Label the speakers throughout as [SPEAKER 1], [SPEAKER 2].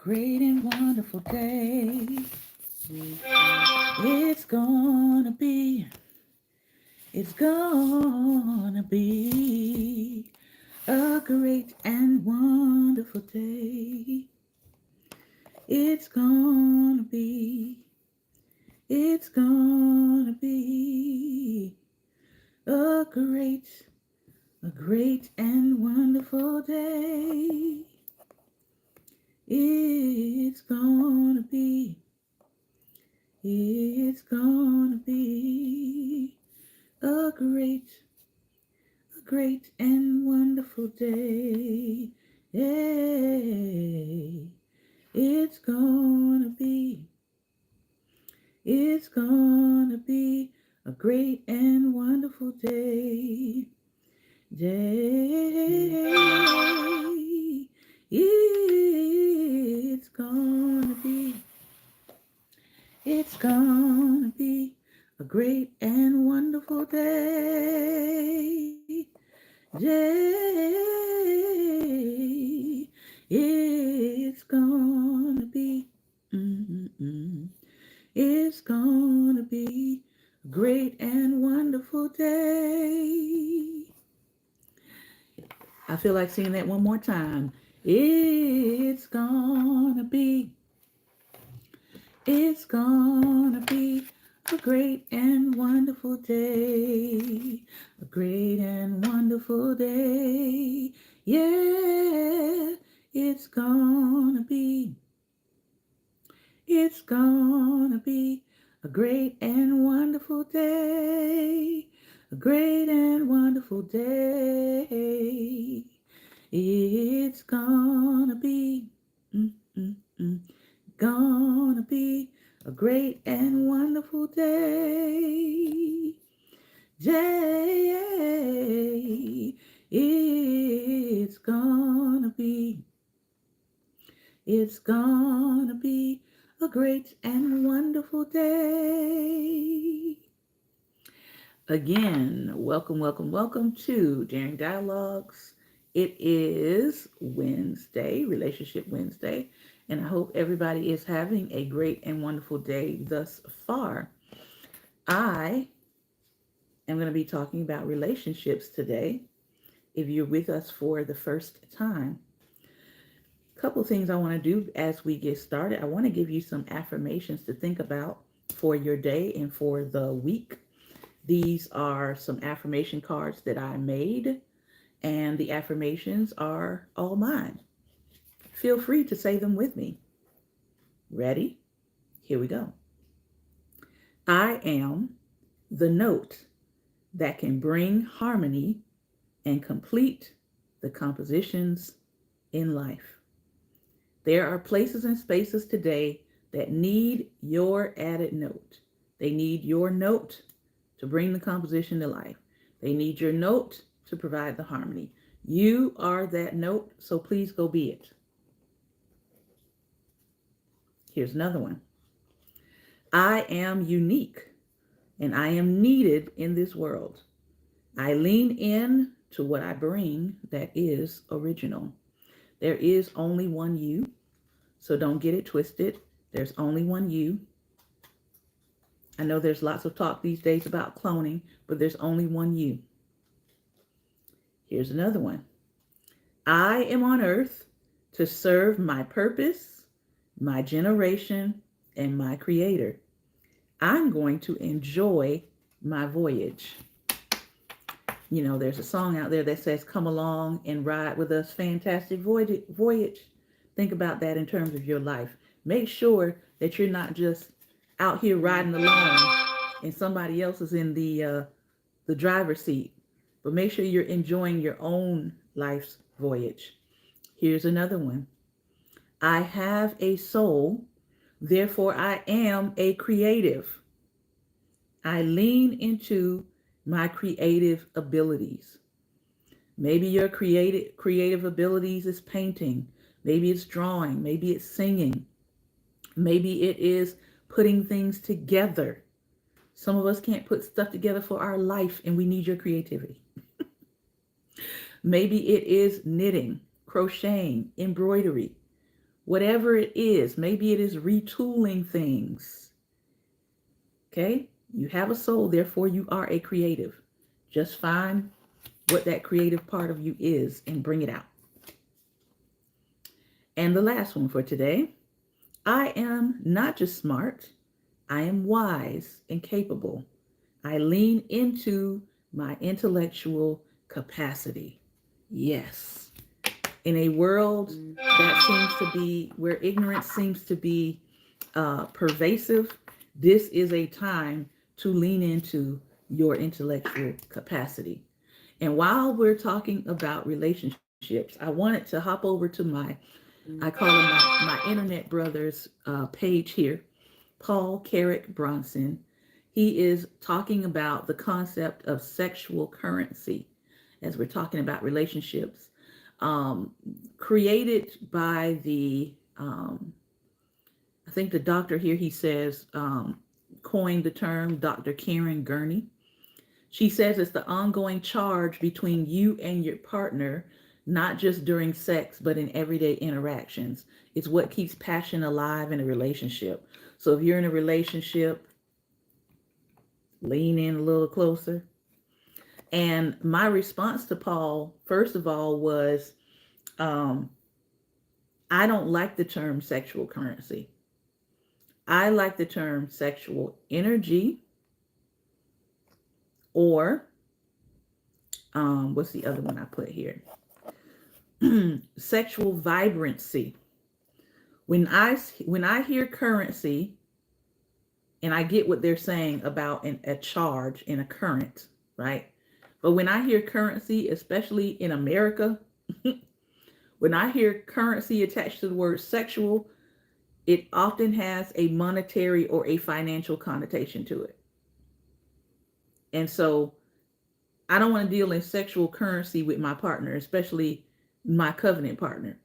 [SPEAKER 1] great and wonderful day. It's gonna be, it's gonna be a great and wonderful day. It's gonna be, it's gonna be a great and wonderful day. It's gonna be, it's gonna be a great and wonderful day. Hey, it's gonna be a great and wonderful day. Day. It's gonna be, it's gonna be a great and wonderful day. Day. It's gonna be, it's gonna be a great and wonderful day. I feel like singing that one more time. It's gonna be a great and wonderful day. A great and wonderful day. Yeah, it's gonna be, it's gonna be a great and wonderful day. A great and wonderful day. It's gonna be, mm, mm, mm, gonna be a great and wonderful day. Day. It's gonna be a great and wonderful day. Again, welcome to Daring Dialogues. It is Wednesday, Relationship Wednesday, and I hope everybody is having a great and wonderful day thus far. I am going to be talking about relationships today. If you're with us for the first time, a couple of things I want to do as we get started. I want to give you some affirmations to think about for your day and for the week. These are some affirmation cards that I made, and the affirmations are all mine. Feel free to say them with me. Ready? Here we go. I am the note that can bring harmony and complete the compositions in life. There are places and spaces today that need your added note. They need your note to bring the composition to life. They need your note to provide the harmony. You are that note, so please go be it. Here's another one. I am unique and I am needed in this world. I lean in to what I bring that is original. There is only one you, so don't get it twisted. There's only one you. I know there's lots of talk these days about cloning, but there's only one you. Here's another one. I am on earth to serve my purpose, my generation, and my creator. I'm going to enjoy my voyage. You know, there's a song out there that says, come along and ride with us, fantastic voyage. Think about that in terms of your life. Make sure that you're not just out here riding alone and somebody else is in the driver's seat. But make sure you're enjoying your own life's voyage. Here's another one. I have a soul, therefore I am a creative. I lean into my creative abilities. Maybe your creative abilities is painting. Maybe it's drawing. Maybe it's singing. Maybe it is putting things together. Some of us can't put stuff together for our life, and we need your creativity. Maybe it is knitting, crocheting, embroidery. Whatever it is, maybe it is retooling things. Okay? You have a soul, therefore you are a creative. Just find what that creative part of you is and bring it out. And the last one for today, I am not just smart, I am wise and capable. I lean into my intellectual capacity. Yes. In a world that seems to be, where ignorance seems to be pervasive, this is a time to lean into your intellectual capacity. And while we're talking about relationships, I wanted to hop over to I call him my internet brothers page here, Paul Carrick Bronson. He is talking about the concept of sexual currency as we're talking about relationships, um, created by I think the doctor here, he says, coined the term Dr. Karen Gurney. She says it's the ongoing charge between you and your partner, not just during sex, but in everyday interactions. It's what keeps passion alive in a relationship. So if you're in a relationship, lean in a little closer. And my response to Paul, first of all, was um, I don't like the term sexual currency. I like the term sexual energy, or what's the other one I put here? Sexual vibrancy. When I hear currency, and I get what they're saying about a charge and a current, right? But when I hear currency, especially in America, when I hear currency attached to the word sexual, it often has a monetary or a financial connotation to it. And so I don't want to deal in sexual currency with my partner, especially my covenant partner.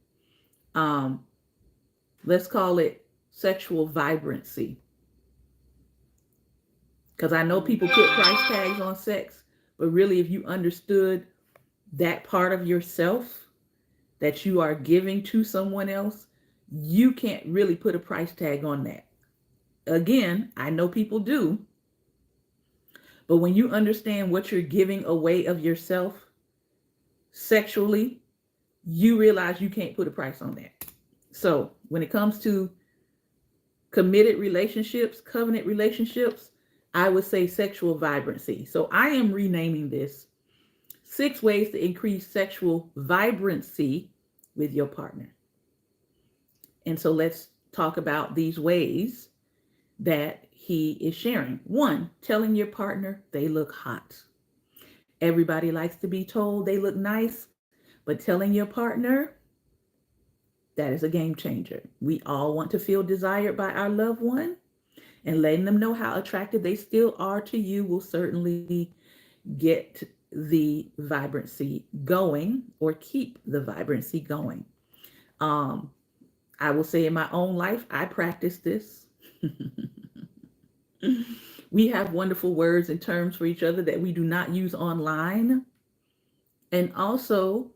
[SPEAKER 1] Um, let's call it sexual vibrancy. Because I know people put price tags on sex, but really, if you understood that part of yourself that you are giving to someone else, you can't really put a price tag on that. Again, I know people do, but when you understand what you're giving away of yourself sexually, you realize you can't put a price on that. So when it comes to committed relationships, covenant relationships, I would say sexual vibrancy. So I am renaming this 6 ways to increase sexual vibrancy with your partner. And so let's talk about these ways that he is sharing. 1, telling your partner they look hot. Everybody likes to be told they look nice, but telling your partner, that is a game changer. We all want to feel desired by our loved one, and letting them know how attractive they still are to you will certainly get the vibrancy going, or keep the vibrancy going. Um, I will say in my own life, I practice this. We have wonderful words and terms for each other that we do not use online. And also,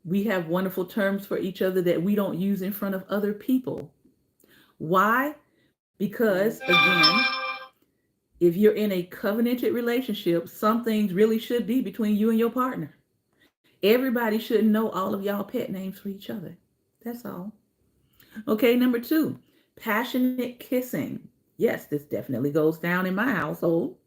[SPEAKER 1] we have wonderful terms for each other that we don't use in front of other people. Why? Because, again, if you're in a covenanted relationship, some things really should be between you and your partner. Everybody should know all of y'all pet names for each other. That's all. Okay, number 2, passionate kissing. Yes, this definitely goes down in my household.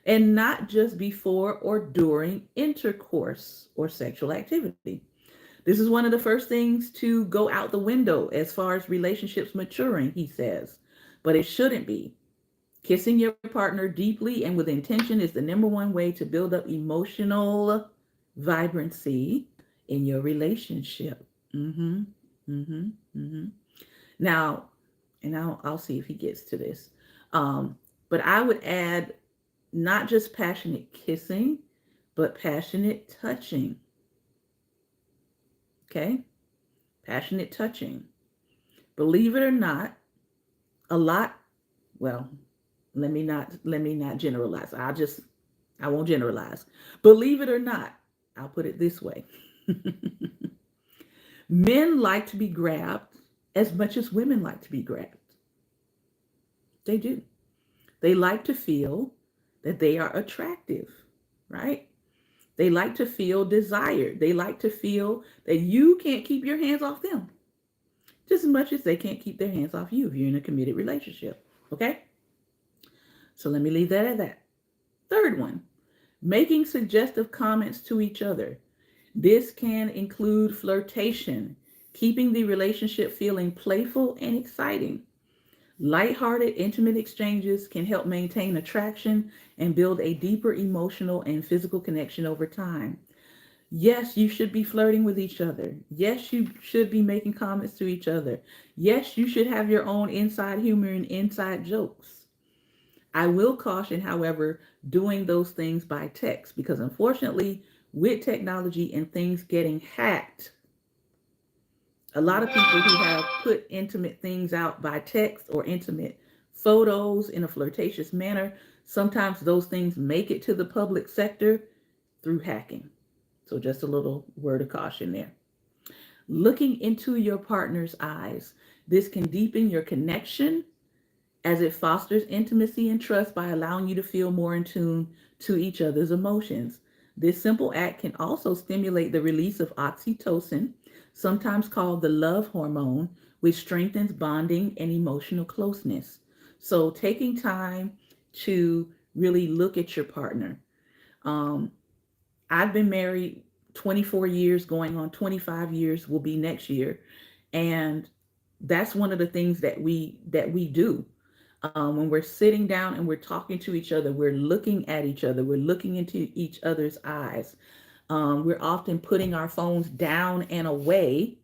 [SPEAKER 1] And not just before or during intercourse or sexual activity. This is one of the first things to go out the window as far as relationships maturing, he says. But it shouldn't be. Kissing your partner deeply and with intention is the number one way to build up emotional vibrancy in your relationship. Mm-hmm. Mm-hmm. Mm-hmm. Now, and I'll see if he gets to this. But I would add not just passionate kissing, but passionate touching. Okay? Passionate touching. Believe it or not, a lot, well, let me not generalize. I won't generalize. Believe it or not, I'll put it this way. Men like to be grabbed as much as women like to be grabbed. They do. They like to feel that they are attractive, right? They like to feel desired. They like to feel that you can't keep your hands off them just as much as they can't keep their hands off you if you're in a committed relationship. Okay? So let me leave that at that. Third one, making suggestive comments to each other. This can include flirtation, keeping the relationship feeling playful and exciting. Lighthearted, intimate exchanges can help maintain attraction and build a deeper emotional and physical connection over time. Yes, you should be flirting with each other. Yes, you should be making comments to each other. Yes, you should have your own inside humor and inside jokes. I will caution, however, doing those things by text because unfortunately, with technology and things getting hacked, a lot of people who have put intimate things out by text or intimate photos in a flirtatious manner, sometimes those things make it to the public sector through hacking. So just a little word of caution there. Looking into your partner's eyes. This can deepen your connection as it fosters intimacy and trust by allowing you to feel more in tune to each other's emotions. This simple act can also stimulate the release of oxytocin, sometimes called the love hormone, which strengthens bonding and emotional closeness. So, taking time to really look at your partner. Um, I've been married 24 years, going on 25 years will be next year, and that's one of the things that we do when we're sitting down and we're talking to each other. We're looking at each other. We're looking into each other's eyes. We're often putting our phones down and away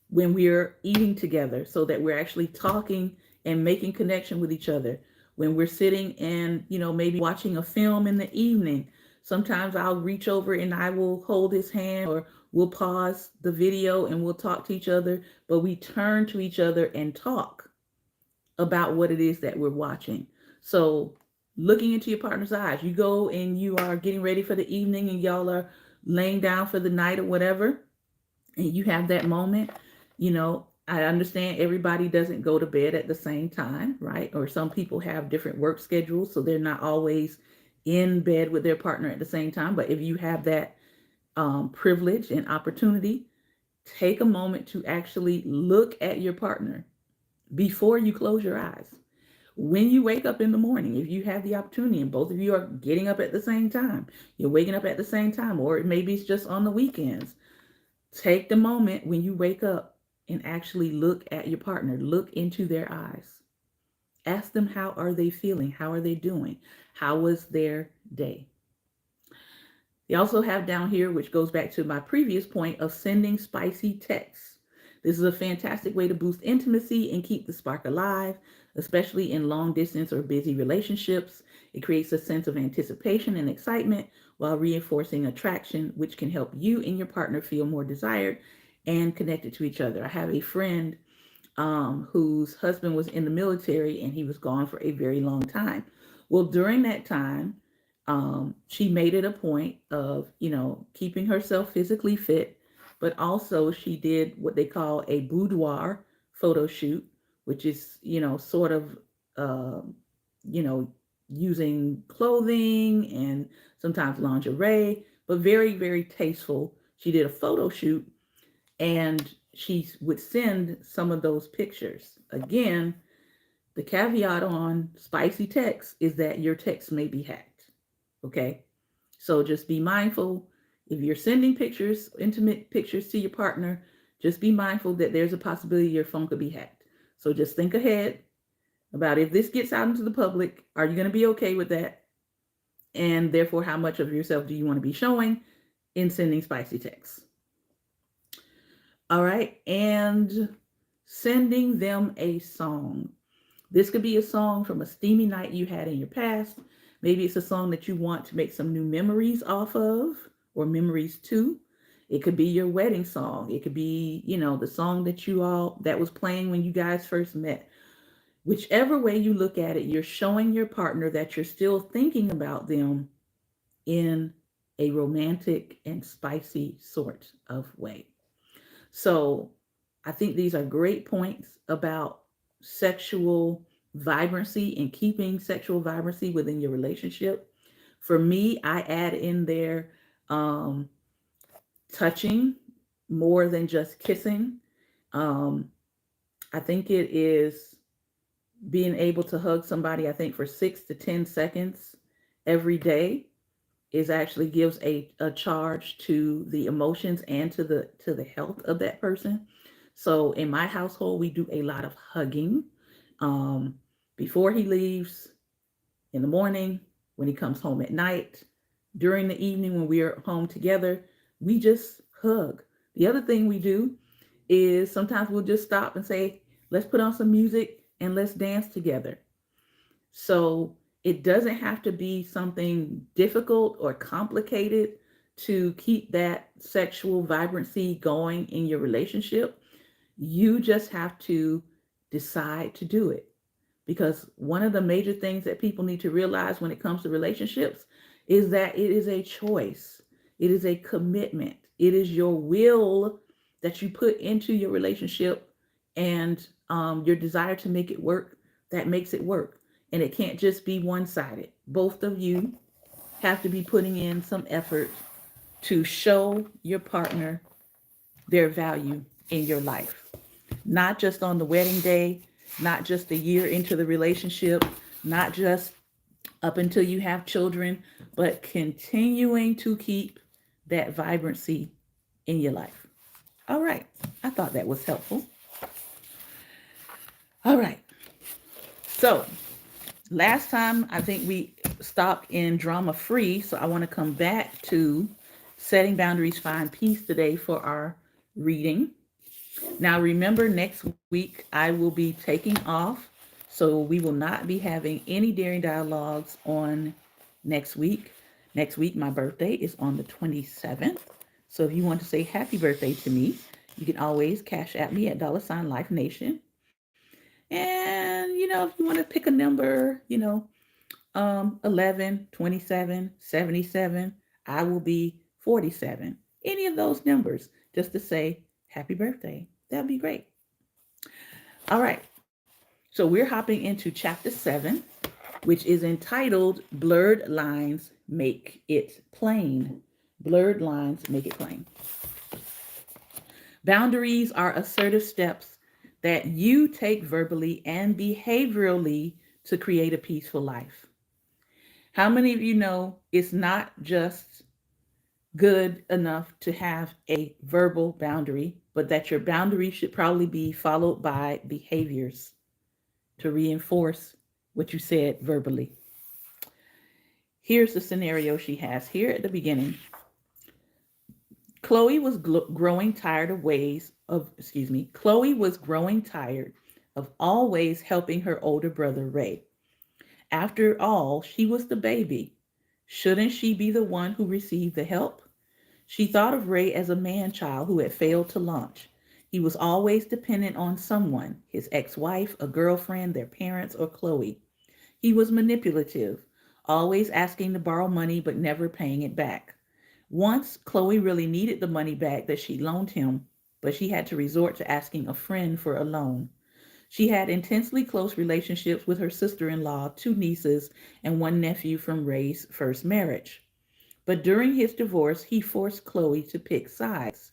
[SPEAKER 1] when we're eating together so that we're actually talking and making connection with each other. When we're sitting and, maybe watching a film in the evening, sometimes I'll reach over and I will hold his hand, or we'll pause the video and we'll talk to each other, but we turn to each other and talk about what it is that we're watching. So, looking into your partner's eyes, you go and you are getting ready for the evening and y'all are laying down for the night or whatever, and you have that moment. I understand everybody doesn't go to bed at the same time, right? Or some people have different work schedules, so they're not always in bed with their partner at the same time. But if you have that privilege and opportunity, take a moment to actually look at your partner before you close your eyes. When you wake up in the morning, if you have the opportunity and both of you are getting up at the same time, you're waking up at the same time, or maybe it's just on the weekends, take the moment when you wake up and actually look at your partner, look into their eyes. Ask them, how are they feeling? How are they doing? How was their day? They also have down here, which goes back to my previous point of sending spicy texts. This is a fantastic way to boost intimacy and keep the spark alive, especially in long distance or busy relationships. It creates a sense of anticipation and excitement while reinforcing attraction, which can help you and your partner feel more desired and connected to each other. I have a friend whose husband was in the military and he was gone for a very long time. Well, during that time, she made it a point of, keeping herself physically fit, but also she did what they call a boudoir photo shoot, which is, sort of, uh, you know, using clothing and sometimes lingerie, but very, very tasteful. She did a photo shoot and she would send some of those pictures. Again, the caveat on spicy text is that your text may be hacked. Okay. So just be mindful if you're sending pictures, intimate pictures to your partner, just be mindful that there's a possibility your phone could be hacked. So just think ahead about if this gets out into the public, are you going to be okay with that? And therefore, how much of yourself do you want to be showing in sending spicy texts? All right. And sending them a song. This could be a song from a steamy night you had in your past. Maybe it's a song that you want to make some new memories off of, or memories to. It could be your wedding song. It could be, the song that was playing when you guys first met. Whichever way you look at it, you're showing your partner that you're still thinking about them in a romantic and spicy sort of way. So I think these are great points about sexual vibrancy and keeping sexual vibrancy within your relationship. For me, I add in there um, touching more than just kissing. Um, I think it is being able to hug somebody, I think, for 6 to 10 seconds every day is actually gives a charge to the emotions and to the health of that person. So in my household, we do a lot of hugging um, before he leaves, in the morning, when he comes home at night, during the evening when we are home together. We just hug. The other thing we do is sometimes we'll just stop and say, let's put on some music and let's dance together. So it doesn't have to be something difficult or complicated to keep that sexual vibrancy going in your relationship. You just have to decide to do it. Because one of the major things that people need to realize when it comes to relationships is that it is a choice, it is a commitment, it is your will that you put into your relationship and your desire to make it work that makes it work. And it can't just be one sided. Both of you have to be putting in some effort to show your partner their value in your life, not just on the wedding day, not just a year into the relationship, not just up until you have children, but continuing to keep that vibrancy in your life. All right. I thought that was helpful. All right. So, last time I think we stopped in drama free. So, I want to come back to setting boundaries, find peace today for our reading. Now, remember, next week I will be taking off, so we will not be having any Daring Dialogues on next week. Next week, my birthday is on the 27th. So if you want to say happy birthday to me, you can always cash at me at $ Life Nation. And, if you want to pick a number, 11, 27, 77, I will be 47. Any of those numbers, just to say happy birthday. That'd be great. All right. So we're hopping into chapter 7, which is entitled Blurred Lines Make It Plain. Blurred Lines Make It Plain. Boundaries are assertive steps that you take verbally and behaviorally to create a peaceful life. How many of you know it's not just good enough to have a verbal boundary, but that your boundary should probably be followed by behaviors to reinforce what you said verbally? Here's the scenario she has here at the beginning. Chloe was growing tired of always helping her older brother Ray. After all, she was the baby. Shouldn't she be the one who received the help? She thought of Ray as a man child who had failed to launch. He was always dependent on someone, his ex-wife, a girlfriend, their parents, or Chloe. He was manipulative, always asking to borrow money but never paying it back. Once, Chloe really needed the money back that she loaned him, but she had to resort to asking a friend for a loan. She had intensely close relationships with her sister-in-law, two nieces, and one nephew from Ray's first marriage. But during his divorce, he forced Chloe to pick sides.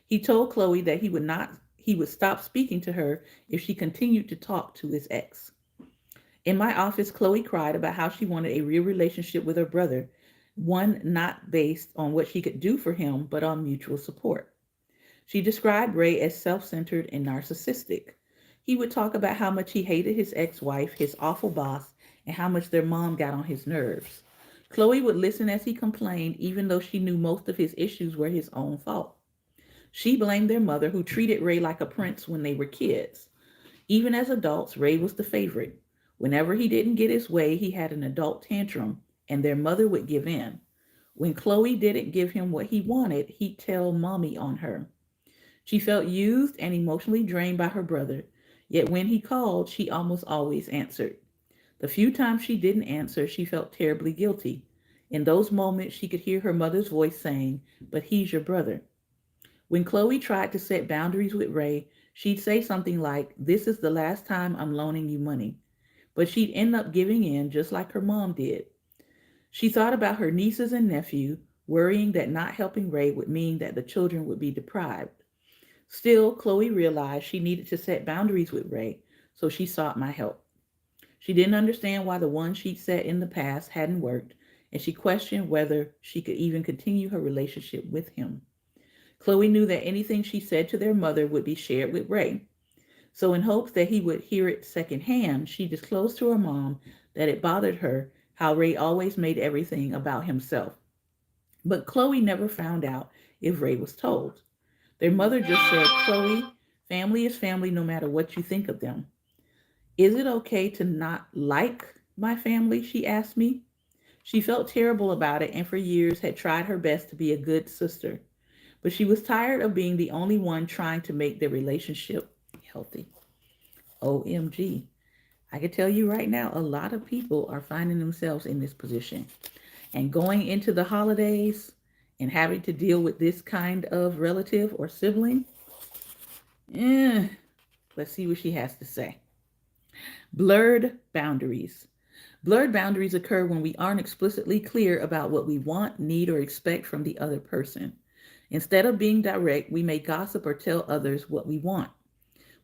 [SPEAKER 1] He told Chloe that he would stop speaking to her if she continued to talk to his ex. In my office, Chloe cried about how she wanted a real relationship with her brother, one not based on what she could do for him, but on mutual support. She described Ray as self-centered and narcissistic. He would talk about how much he hated his ex-wife, his awful boss, and how much their mom got on his nerves. Chloe would listen as he complained, even though she knew most of his issues were his own fault. She blamed their mother, who treated Ray like a prince when they were kids. Even as adults, Ray was the favorite. Whenever he didn't get his way, he had an adult tantrum, and their mother would give in. When Chloe didn't give him what he wanted, he'd tell mommy on her. She felt used and emotionally drained by her brother, yet when he called, she almost always answered. The few times she didn't answer, she felt terribly guilty. In those moments, she could hear her mother's voice saying, "But he's your brother." When Chloe tried to set boundaries with Ray, She'd say something like, "This is the last time I'm loaning you money." But she'd end up giving in just like her mom did. She thought about her nieces and nephew, worrying that not helping Ray would mean that the children would be deprived. Still, Chloe realized she needed to set boundaries with Ray, so she sought my help. She didn't understand why the ones she'd set in the past hadn't worked, and she questioned whether she could even continue her relationship with him. Chloe knew that anything she said to their mother would be shared with Ray. So, in hopes that he would hear it secondhand, she disclosed to her mom that it bothered her how Ray always made everything about himself. But Chloe never found out if Ray was told. Their mother just said, "Chloe, family is family no matter what you think of them." "Is it okay to not like my family?" she asked me. She felt terrible about it and for years had tried her best to be a good sister. But she was tired of being the only one trying to make their relationship healthy. OMG. I can tell you right now, a lot of people are finding themselves in this position. And going into the holidays and having to deal with this kind of relative or sibling, eh, let's see what she has to say. Blurred boundaries. Blurred boundaries occur when we aren't explicitly clear about what we want, need, or expect from the other person. Instead of being direct, we may gossip or tell others what we want.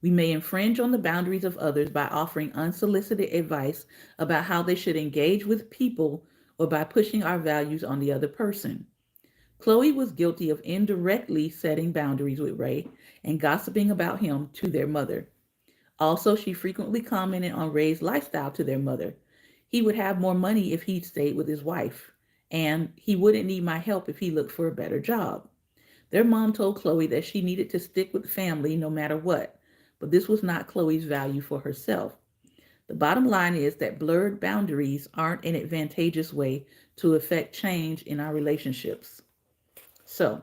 [SPEAKER 1] We may infringe on the boundaries of others by offering unsolicited advice about how they should engage with people or by pushing our values on the other person. Chloe was guilty of indirectly setting boundaries with Ray and gossiping about him to their mother. Also, she frequently commented on Ray's lifestyle to their mother. He would have more money if he'd stayed with his wife, and he wouldn't need my help if he looked for a better job. Their mom told Chloe that she needed to stick with family no matter what, but this was not Chloe's value for herself. The bottom line is that blurred boundaries aren't an advantageous way to affect change in our relationships. So,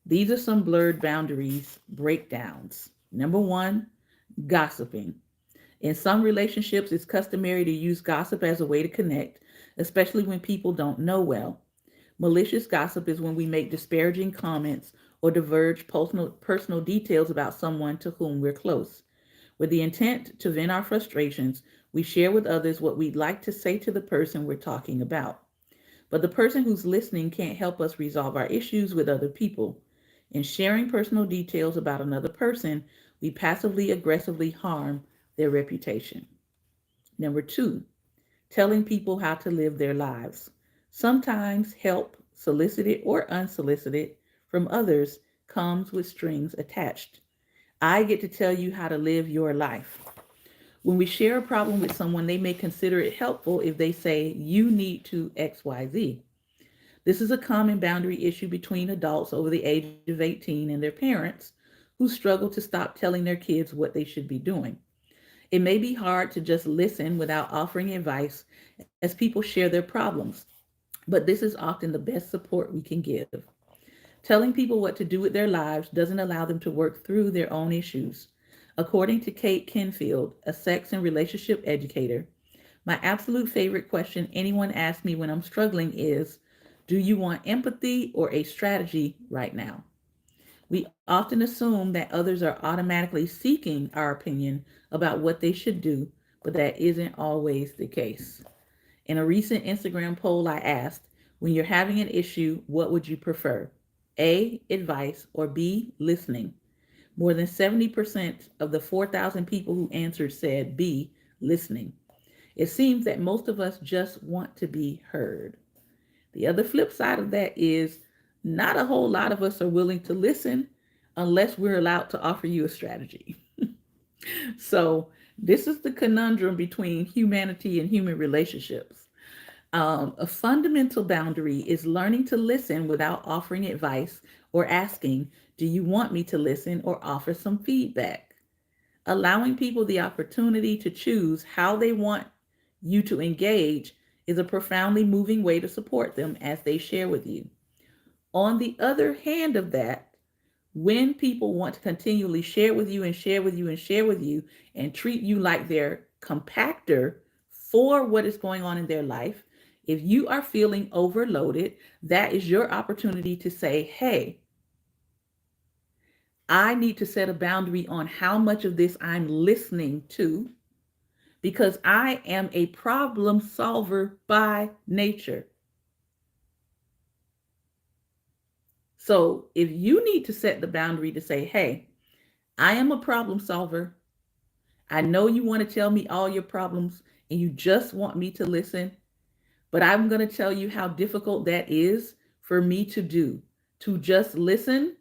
[SPEAKER 1] these are some blurred boundaries breakdowns. Number one, gossiping. In some relationships, it's customary to use gossip as a way to connect, especially when people don't know well. Malicious gossip is when we make disparaging comments or diverge personal details about someone to whom we're close. With the intent to vent our frustrations, we share with others what we'd like to say to the person we're talking about. But the person who's listening can't help us resolve our issues with other people. In sharing personal details about another person, we passively aggressively harm their reputation. Number two, telling people how to live their lives. Sometimes help, solicited or unsolicited, from others comes with strings attached. I get to tell you how to live your life. When we share a problem with someone, they may consider it helpful if they say, "You need to XYZ." This is a common boundary issue between adults over the age of 18 and their parents who struggle to stop telling their kids what they should be doing. It may be hard to just listen without offering advice as people share their problems, but this is often the best support we can give. Telling people what to do with their lives doesn't allow them to work through their own issues. According to Kate Kenfield, a sex and relationship educator, my absolute favorite question anyone asks me when I'm struggling is, "Do you want empathy or a strategy right now?" We often assume that others are automatically seeking our opinion about what they should do, but that isn't always the case. In a recent Instagram poll, I asked, "When you're having an issue, what would you prefer? A, advice, or B, listening?" More than 70% of the 4,000 people who answered said B, listening. It seems that most of us just want to be heard. The other flip side of that is not a whole lot of us are willing to listen unless we're allowed to offer you a strategy. So, this is the conundrum between humanity and human relationships. A fundamental boundary is learning to listen without offering advice or asking, "Do you want me to listen?" or offer some feedback. Allowing people the opportunity to choose how they want you to engage is a profoundly moving way to support them as they share with you. On the other hand of that, when people want to continually share with you and share with you and share with you and treat you like their compactor for what is going on in their life, if you are feeling overloaded, that is your opportunity to say, "Hey, I need to set a boundary on how much of this I'm listening to because I am a problem solver by nature. So if you need to set the boundary to say, hey, I am a problem solver. I know you want to tell me all your problems and you just want me to listen, but I'm going to tell you how difficult that is for me to do, to just listen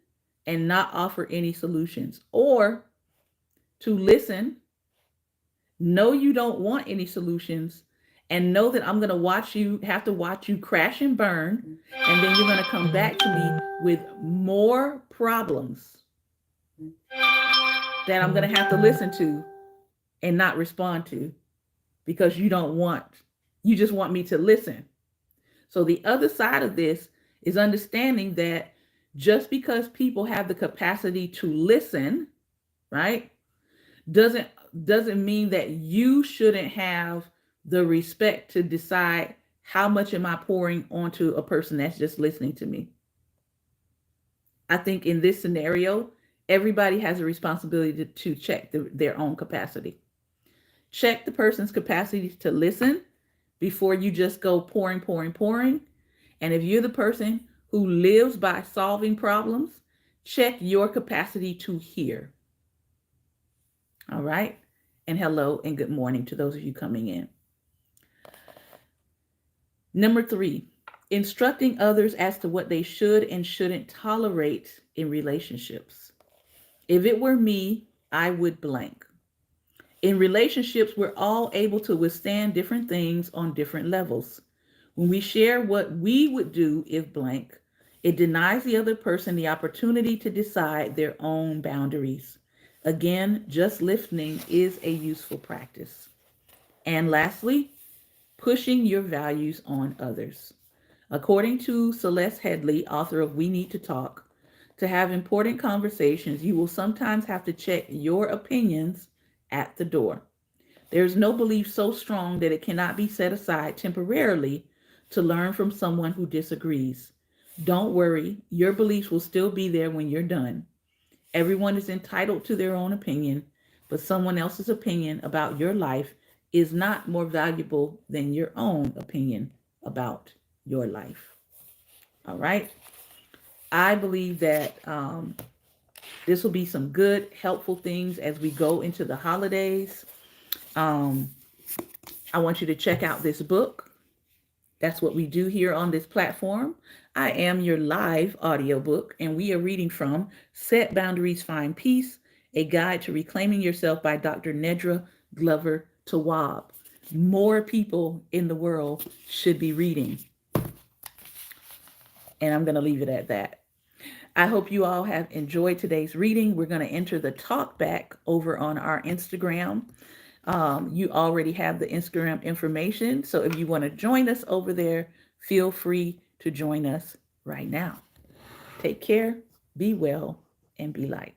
[SPEAKER 1] and not offer any solutions, or to listen, know you don't want any solutions, and know that I'm going to have to watch you crash and burn, and then you're going to come back to me with more problems that I'm going to have to listen to and not respond to because you just want me to listen. So the other side of this is understanding that just because people have the capacity to listen, right, doesn't doesn't mean that you shouldn't have the respect to decide how much am I pouring onto a person that's just listening to me. I think in this scenario, everybody has a responsibility to check their own capacity. Check the person's capacity to listen before you just go pouring, pouring, pouring. And if you're the person who lives by solving problems, check your capacity to hear. All right. And hello and good morning to those of you coming in. Number 3, instructing others as to what they should and shouldn't tolerate in relationships. If it were me, I would blank. In relationships, we're all able to withstand different things on different levels. When we share what we would do if blank, it denies the other person the opportunity to decide their own boundaries. Again, just listening is a useful practice. And lastly, pushing your values on others. According to Celeste Headley, author of We Need to Talk, to have important conversations, you will sometimes have to check your opinions at the door. There is no belief so strong that it cannot be set aside temporarily to learn from someone who disagrees. Don't worry, your beliefs will still be there when you're done. Everyone is entitled to their own opinion, but someone else's opinion about your life is not more valuable than your own opinion about your life. All right. I believe that this will be some good, helpful things as we go into the holidays. I want you to check out this book. That's what we do here on this platform. I am your live audiobook, and we are reading from Set Boundaries, Find Peace, A Guide to Reclaiming Yourself by Dr. Nedra Glover Tawwab. More people in the world should be reading. And I'm going to leave it at that. I hope you all have enjoyed today's reading. We're going to enter the talk back over on our Instagram. You already have the Instagram information. So if you want to join us over there, feel free to join us right now. Take care, be well, and be light.